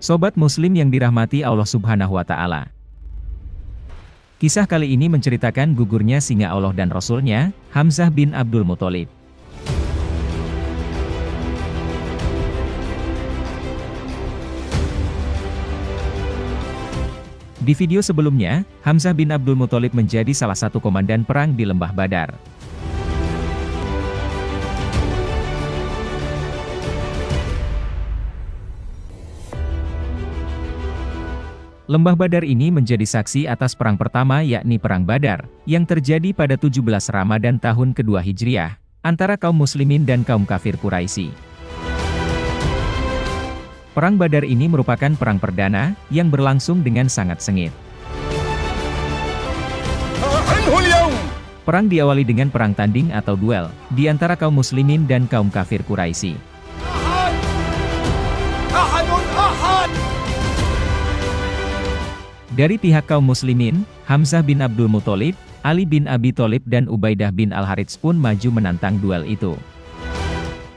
Sobat Muslim yang dirahmati Allah Subhanahu wa Ta'ala. Kisah kali ini menceritakan gugurnya singa Allah dan Rasul-Nya, Hamzah bin Abdul Muthalib. Di video sebelumnya, Hamzah bin Abdul Muthalib menjadi salah satu komandan perang di Lembah Badar. Lembah Badar ini menjadi saksi atas perang pertama yakni Perang Badar, yang terjadi pada 17 Ramadan tahun kedua Hijriah, antara kaum muslimin dan kaum kafir Quraisy. Perang Badar ini merupakan perang perdana, yang berlangsung dengan sangat sengit. Perang diawali dengan perang tanding atau duel, di antara kaum muslimin dan kaum kafir Quraisy. Dari pihak kaum muslimin, Hamzah bin Abdul Muthalib, Ali bin Abi Thalib dan Ubaidah bin Al-Harits pun maju menantang duel itu.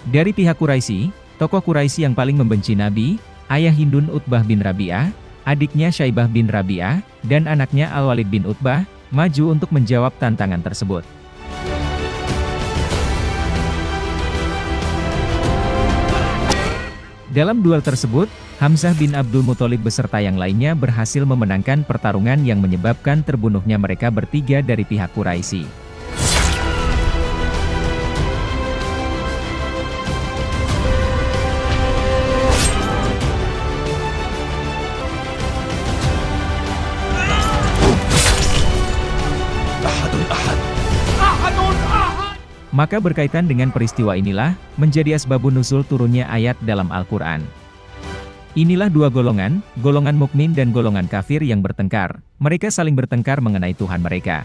Dari pihak Quraisy, tokoh Quraisy yang paling membenci Nabi, ayah Hindun Utbah bin Rabi'ah, adiknya Syaibah bin Rabi'ah, dan anaknya Al-Walid bin Utbah, maju untuk menjawab tantangan tersebut. Dalam duel tersebut, Hamzah bin Abdul Muthalib beserta yang lainnya berhasil memenangkan pertarungan yang menyebabkan terbunuhnya mereka bertiga dari pihak Quraisy. Maka berkaitan dengan peristiwa inilah, menjadi asbabun nuzul turunnya ayat dalam Al-Quran. Inilah dua golongan, golongan mukmin dan golongan kafir yang bertengkar, mereka saling bertengkar mengenai Tuhan mereka.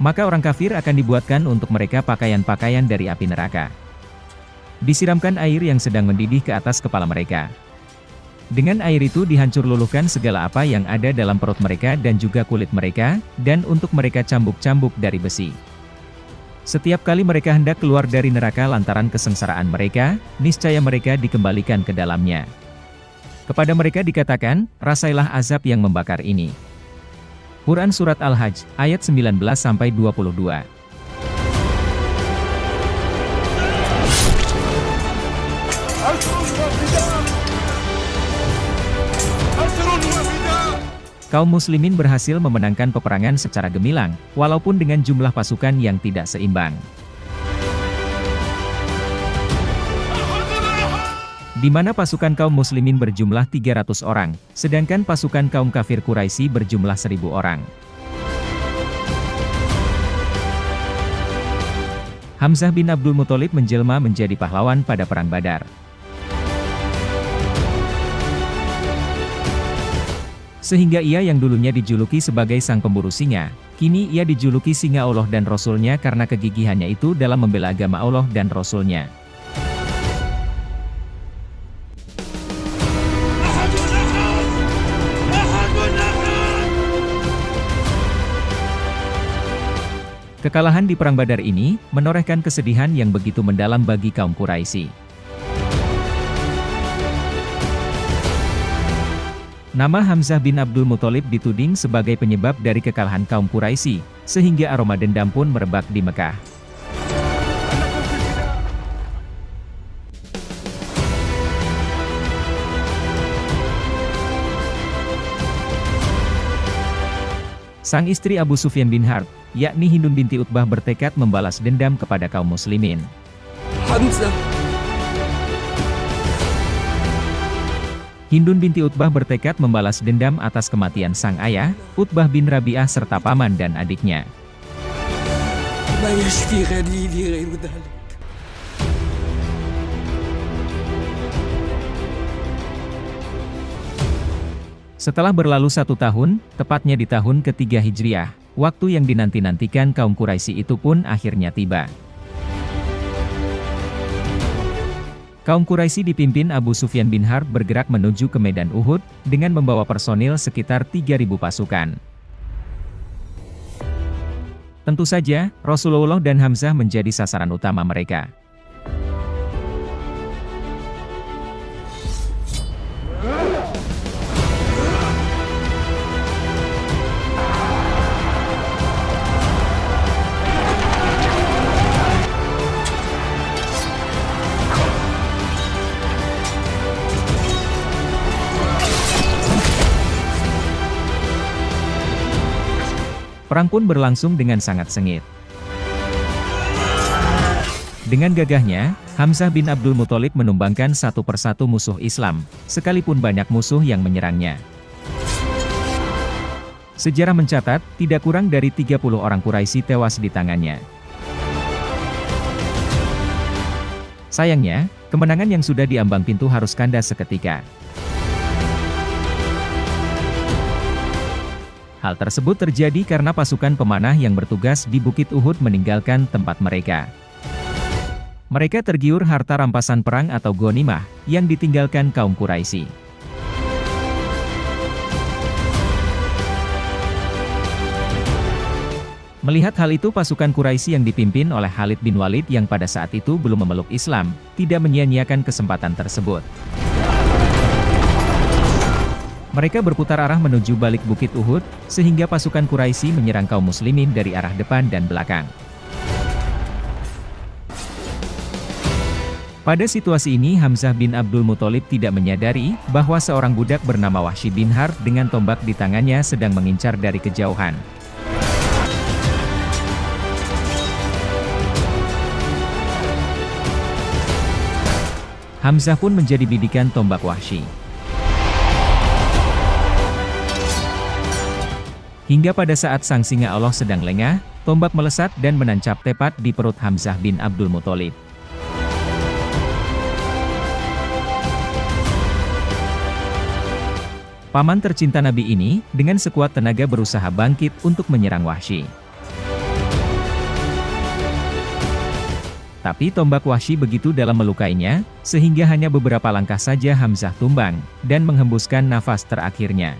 Maka orang kafir akan dibuatkan untuk mereka pakaian-pakaian dari api neraka. Disiramkan air yang sedang mendidih ke atas kepala mereka. Dengan air itu dihancur luluhkan segala apa yang ada dalam perut mereka dan juga kulit mereka, dan untuk mereka cambuk-cambuk dari besi. Setiap kali mereka hendak keluar dari neraka lantaran kesengsaraan mereka, niscaya mereka dikembalikan ke dalamnya. Kepada mereka dikatakan, rasailah azab yang membakar ini. Quran Surat Al-Hajj, ayat 19-22. Kaum muslimin berhasil memenangkan peperangan secara gemilang, walaupun dengan jumlah pasukan yang tidak seimbang. Di mana pasukan kaum muslimin berjumlah 300 orang, sedangkan pasukan kaum kafir Quraisy berjumlah 1000 orang. Hamzah bin Abdul Muthalib menjelma menjadi pahlawan pada Perang Badar. Sehingga ia yang dulunya dijuluki sebagai sang pemburu singa, kini ia dijuluki singa Allah dan Rasul-Nya karena kegigihannya itu dalam membela agama Allah dan Rasul-Nya. Kekalahan di Perang Badar ini, menorehkan kesedihan yang begitu mendalam bagi kaum Quraisy. Nama Hamzah bin Abdul Muthalib dituding sebagai penyebab dari kekalahan kaum Quraisy, sehingga aroma dendam pun merebak di Mekah. Sang istri Abu Sufyan bin Harb, yakni Hindun binti Utbah bertekad membalas dendam kepada kaum muslimin. Hindun binti Utbah bertekad membalas dendam atas kematian sang ayah, Utbah bin Rabi'ah serta paman dan adiknya. Setelah berlalu 1 tahun, tepatnya di tahun ketiga Hijriah, waktu yang dinanti-nantikan kaum Quraisy itu pun akhirnya tiba. Kaum Quraisy dipimpin Abu Sufyan bin Harb bergerak menuju ke medan Uhud, dengan membawa personil sekitar 3.000 pasukan. Tentu saja, Rasulullah dan Hamzah menjadi sasaran utama mereka. Perang pun berlangsung dengan sangat sengit. Dengan gagahnya, Hamzah bin Abdul Muthalib menumbangkan satu persatu musuh Islam, sekalipun banyak musuh yang menyerangnya. Sejarah mencatat, tidak kurang dari 30 orang Quraisy tewas di tangannya. Sayangnya, kemenangan yang sudah diambang pintu harus kandas seketika. Hal tersebut terjadi karena pasukan pemanah yang bertugas di Bukit Uhud meninggalkan tempat mereka. Mereka tergiur harta rampasan perang atau ghanimah yang ditinggalkan kaum Quraisy. Melihat hal itu, pasukan Quraisy yang dipimpin oleh Khalid bin Walid yang pada saat itu belum memeluk Islam, tidak menyia-nyiakan kesempatan tersebut. Mereka berputar arah menuju balik Bukit Uhud, sehingga pasukan Quraisy menyerang kaum muslimin dari arah depan dan belakang. Pada situasi ini Hamzah bin Abdul Muthalib tidak menyadari bahwa seorang budak bernama Wahsy bin Harb dengan tombak di tangannya sedang mengincar dari kejauhan. Hamzah pun menjadi bidikan tombak Wahsy. Hingga pada saat sang singa Allah sedang lengah, tombak melesat dan menancap tepat di perut Hamzah bin Abdul Muthalib. Paman tercinta Nabi ini, dengan sekuat tenaga berusaha bangkit untuk menyerang Wahsy. Tapi tombak Wahsy begitu dalam melukainya, sehingga hanya beberapa langkah saja Hamzah tumbang, dan menghembuskan nafas terakhirnya.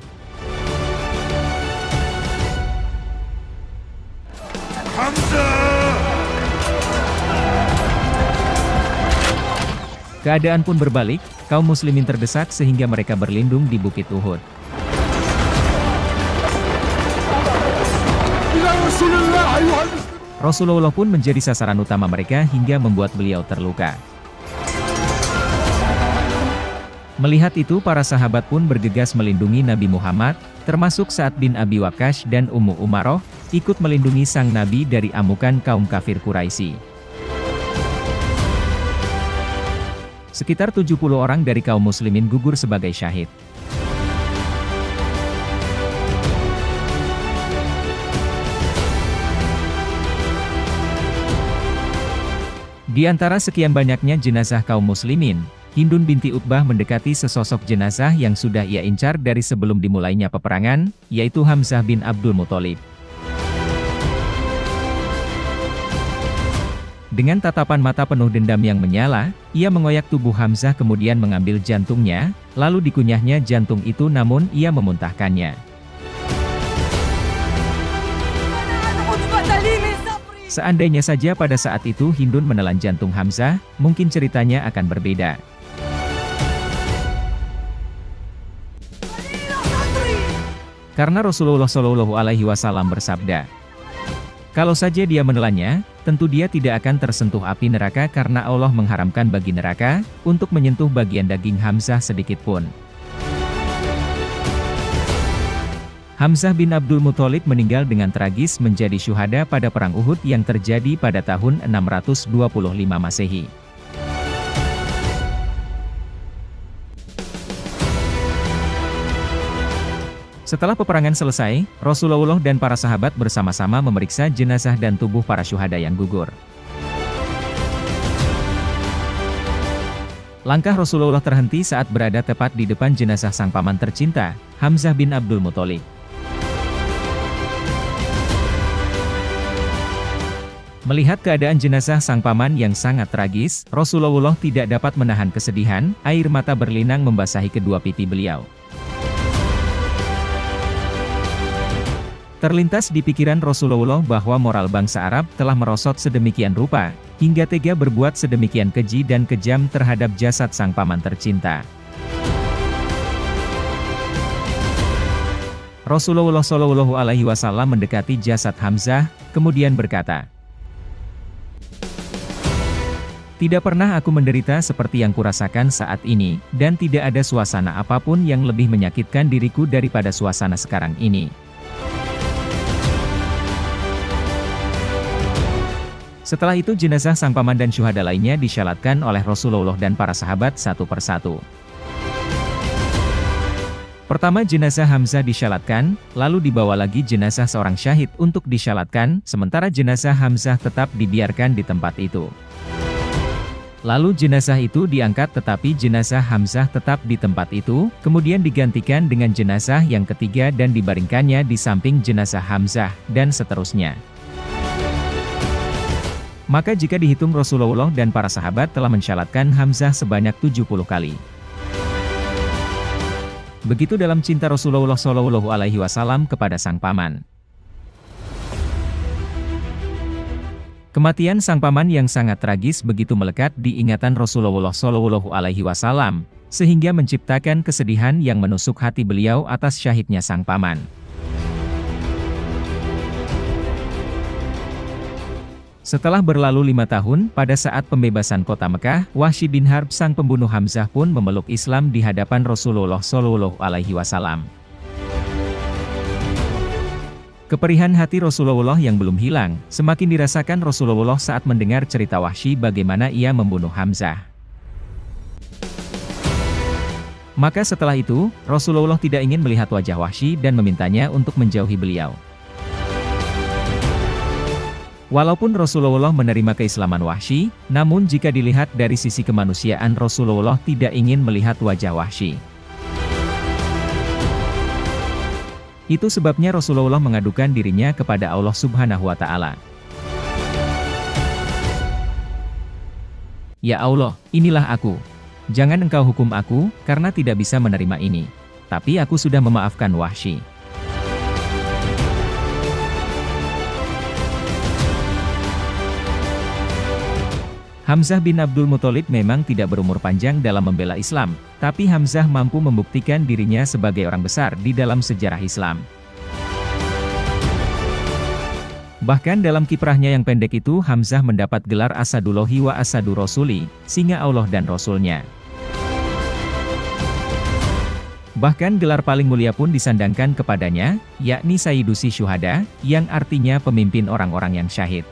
Keadaan pun berbalik, kaum muslimin terdesak sehingga mereka berlindung di Bukit Uhud. Rasulullah pun menjadi sasaran utama mereka hingga membuat beliau terluka. Melihat itu para sahabat pun bergegas melindungi Nabi Muhammad, termasuk Sa'ad bin Abi Waqqas dan Ummu Umaroh, ikut melindungi sang Nabi dari amukan kaum kafir Quraisy. Sekitar 70 orang dari kaum muslimin gugur sebagai syahid. Di antara sekian banyaknya jenazah kaum muslimin, Hindun binti Utbah mendekati sesosok jenazah yang sudah ia incar dari sebelum dimulainya peperangan, yaitu Hamzah bin Abdul Muthalib. Dengan tatapan mata penuh dendam yang menyala, ia mengoyak tubuh Hamzah kemudian mengambil jantungnya, lalu dikunyahnya jantung itu namun ia memuntahkannya. Seandainya saja pada saat itu Hindun menelan jantung Hamzah, mungkin ceritanya akan berbeda. Karena Rasulullah Shallallahu Alaihi Wasallam bersabda, kalau saja dia menelannya, tentu dia tidak akan tersentuh api neraka karena Allah mengharamkan bagi neraka untuk menyentuh bagian daging Hamzah sedikit pun. Hamzah bin Abdul Muthalib meninggal dengan tragis menjadi syuhada pada Perang Uhud yang terjadi pada tahun 625 Masehi. Setelah peperangan selesai, Rasulullah dan para sahabat bersama-sama memeriksa jenazah dan tubuh para syuhada yang gugur. Langkah Rasulullah terhenti saat berada tepat di depan jenazah sang paman tercinta, Hamzah bin Abdul Muthalib. Melihat keadaan jenazah sang paman yang sangat tragis, Rasulullah tidak dapat menahan kesedihan, air mata berlinang membasahi kedua pipi beliau. Terlintas di pikiran Rasulullah bahwa moral bangsa Arab telah merosot sedemikian rupa, hingga tega berbuat sedemikian keji dan kejam terhadap jasad sang paman tercinta. Rasulullah Shallallahu Alaihi Wasallam mendekati jasad Hamzah, kemudian berkata, "Tidak pernah aku menderita seperti yang kurasakan saat ini, dan tidak ada suasana apapun yang lebih menyakitkan diriku daripada suasana sekarang ini. Setelah itu jenazah sang paman dan syuhada lainnya disyalatkan oleh Rasulullah dan para sahabat satu persatu. Pertama jenazah Hamzah disyalatkan, lalu dibawa lagi jenazah seorang syahid untuk disyalatkan, sementara jenazah Hamzah tetap dibiarkan di tempat itu. Lalu jenazah itu diangkat tetapi jenazah Hamzah tetap di tempat itu, kemudian digantikan dengan jenazah yang ketiga dan dibaringkannya di samping jenazah Hamzah, dan seterusnya. Maka jika dihitung Rasulullah dan para sahabat telah mensyalatkan Hamzah sebanyak 70 kali. Begitu dalam cinta Rasulullah SAW kepada sang paman. Kematian sang paman yang sangat tragis begitu melekat di ingatan Rasulullah SAW, sehingga menciptakan kesedihan yang menusuk hati beliau atas syahidnya sang paman. Setelah berlalu 5 tahun, pada saat pembebasan kota Mekah, Wahsy bin Harb sang pembunuh Hamzah pun memeluk Islam di hadapan Rasulullah SAW. Keperihan hati Rasulullah yang belum hilang, semakin dirasakan Rasulullah saat mendengar cerita Wahsy bagaimana ia membunuh Hamzah. Maka setelah itu, Rasulullah tidak ingin melihat wajah Wahsy dan memintanya untuk menjauhi beliau. Walaupun Rasulullah menerima keislaman Wahsy, namun jika dilihat dari sisi kemanusiaan Rasulullah tidak ingin melihat wajah Wahsy. Itu sebabnya Rasulullah mengadukan dirinya kepada Allah Subhanahu wa Ta'ala. Ya Allah, inilah aku. Jangan engkau hukum aku, karena tidak bisa menerima ini. Tapi aku sudah memaafkan Wahsy. Hamzah bin Abdul Muthalib memang tidak berumur panjang dalam membela Islam, tapi Hamzah mampu membuktikan dirinya sebagai orang besar di dalam sejarah Islam. Bahkan dalam kiprahnya yang pendek itu Hamzah mendapat gelar Asadullahi wa Asadu Rasuli, singa Allah dan Rasulnya. Bahkan gelar paling mulia pun disandangkan kepadanya, yakni Sayyidusi Syuhada, yang artinya pemimpin orang-orang yang syahid.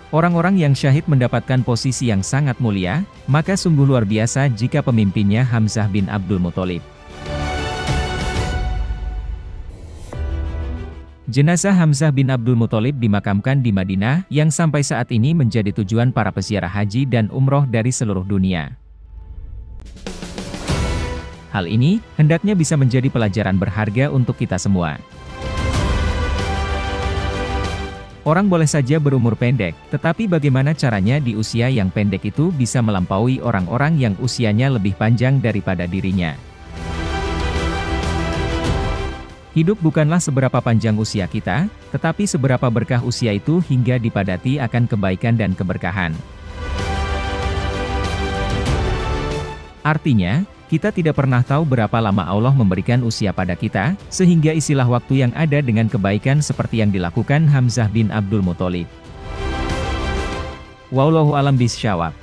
Orang-orang yang syahid mendapatkan posisi yang sangat mulia, maka sungguh luar biasa jika pemimpinnya Hamzah bin Abdul Muthalib. Jenazah Hamzah bin Abdul Muthalib dimakamkan di Madinah, yang sampai saat ini menjadi tujuan para peziarah haji dan umroh dari seluruh dunia. Hal ini, hendaknya bisa menjadi pelajaran berharga untuk kita semua. Orang boleh saja berumur pendek, tetapi bagaimana caranya di usia yang pendek itu bisa melampaui orang-orang yang usianya lebih panjang daripada dirinya. Hidup bukanlah seberapa panjang usia kita, tetapi seberapa berkah usia itu hingga dipadati akan kebaikan dan keberkahan. Artinya, kita tidak pernah tahu berapa lama Allah memberikan usia pada kita, sehingga isilah waktu yang ada dengan kebaikan seperti yang dilakukan Hamzah bin Abdul Muthalib. Wallahu a'lam bishawab.